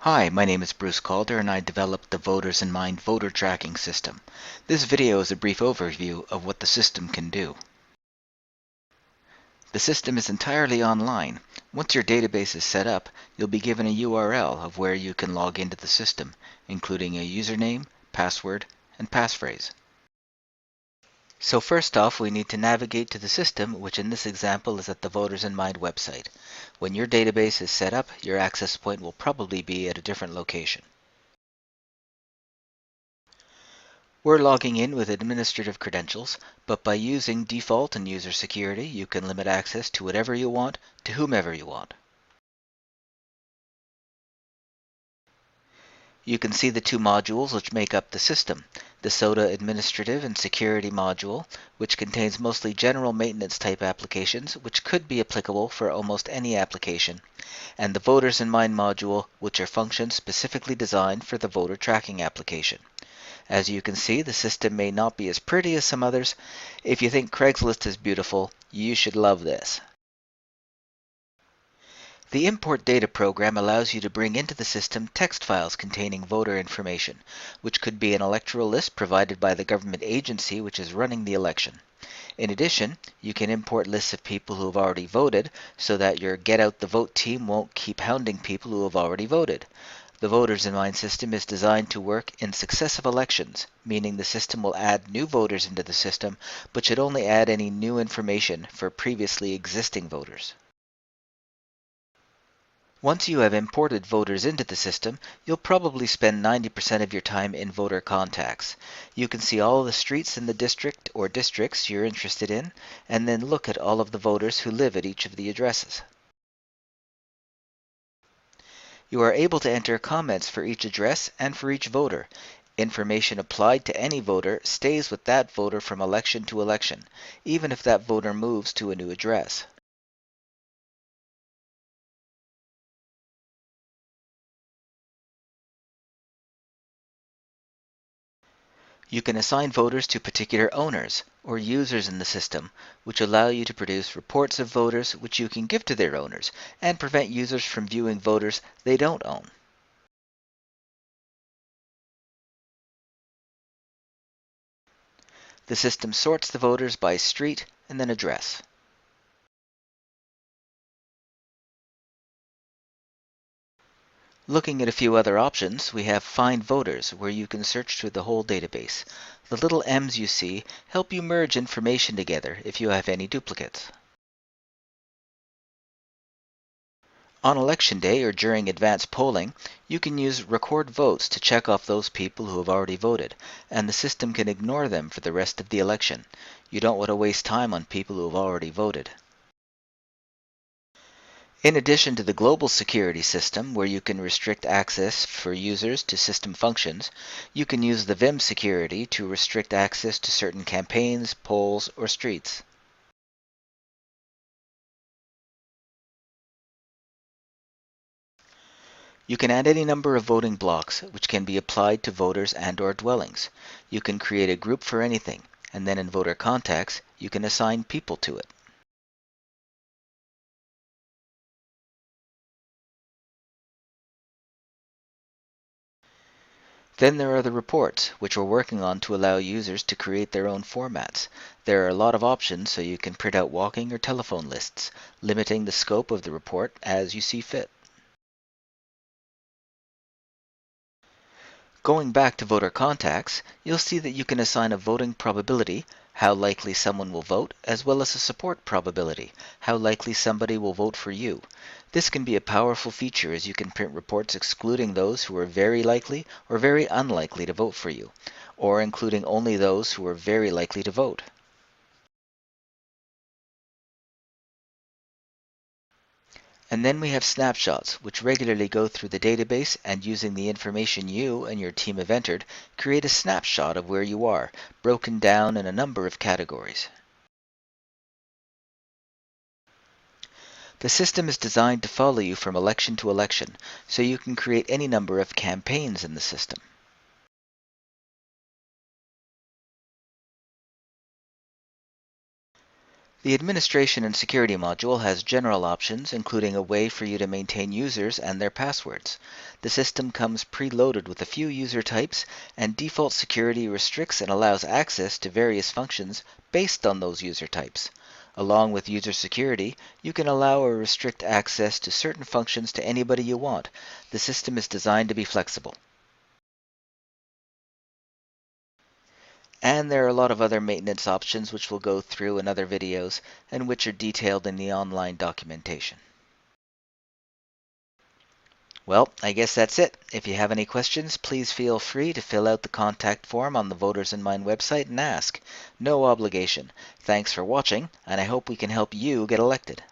Hi, my name is Bruce Calder and I developed the Voters in Mind voter tracking system. This video is a brief overview of what the system can do. The system is entirely online. Once your database is set up, you'll be given a URL of where you can log into the system, including a username, password, and passphrase. So first off, we need to navigate to the system, which in this example is at the Voters in Mind website. When your database is set up, your access point will probably be at a different location. We're logging in with administrative credentials, but by using default and user security, you can limit access to whatever you want, to whomever you want. You can see the two modules which make up the system. The SOTA Administrative and Security module, which contains mostly general maintenance type applications, which could be applicable for almost any application, and the Voters in Mind module, which are functions specifically designed for the voter tracking application. As you can see, the system may not be as pretty as some others. If you think Craigslist is beautiful, you should love this. The Import Data program allows you to bring into the system text files containing voter information, which could be an electoral list provided by the government agency which is running the election. In addition, you can import lists of people who have already voted so that your Get Out the Vote team won't keep hounding people who have already voted. The Voters in Mind system is designed to work in successive elections, meaning the system will add new voters into the system, but should only add any new information for previously existing voters. Once you have imported voters into the system, you'll probably spend 90% of your time in voter contacts. You can see all the streets in the district or districts you're interested in, and then look at all of the voters who live at each of the addresses. You are able to enter comments for each address and for each voter. Information applied to any voter stays with that voter from election to election, even if that voter moves to a new address. You can assign voters to particular owners or users in the system, which allow you to produce reports of voters which you can give to their owners and prevent users from viewing voters they don't own. The system sorts the voters by street and then address. Looking at a few other options, we have Find Voters, where you can search through the whole database. The little M's you see help you merge information together if you have any duplicates. On election day or during advance polling, you can use Record Votes to check off those people who have already voted, and the system can ignore them for the rest of the election. You don't want to waste time on people who have already voted. In addition to the global security system, where you can restrict access for users to system functions, you can use the Vim security to restrict access to certain campaigns, polls, or streets. You can add any number of voting blocks, which can be applied to voters and/or dwellings. You can create a group for anything, and then in Voter Contacts, you can assign people to it. Then there are the reports, which we're working on to allow users to create their own formats. There are a lot of options, so you can print out walking or telephone lists, limiting the scope of the report as you see fit. Going back to Voter Contacts, you'll see that you can assign a voting probability, how likely someone will vote, as well as a support probability, how likely somebody will vote for you. This can be a powerful feature as you can print reports excluding those who are very likely or very unlikely to vote for you, or including only those who are very likely to vote. And then we have snapshots, which regularly go through the database and using the information you and your team have entered, create a snapshot of where you are, broken down in a number of categories. The system is designed to follow you from election to election, so you can create any number of campaigns in the system. The Administration and Security module has general options, including a way for you to maintain users and their passwords. The system comes preloaded with a few user types, and default security restricts and allows access to various functions based on those user types. Along with user security, you can allow or restrict access to certain functions to anybody you want. The system is designed to be flexible. And there are a lot of other maintenance options which we'll go through in other videos and which are detailed in the online documentation. Well, I guess that's it. If you have any questions, please feel free to fill out the contact form on the Voters in Mind website and ask. No obligation. Thanks for watching, and I hope we can help you get elected.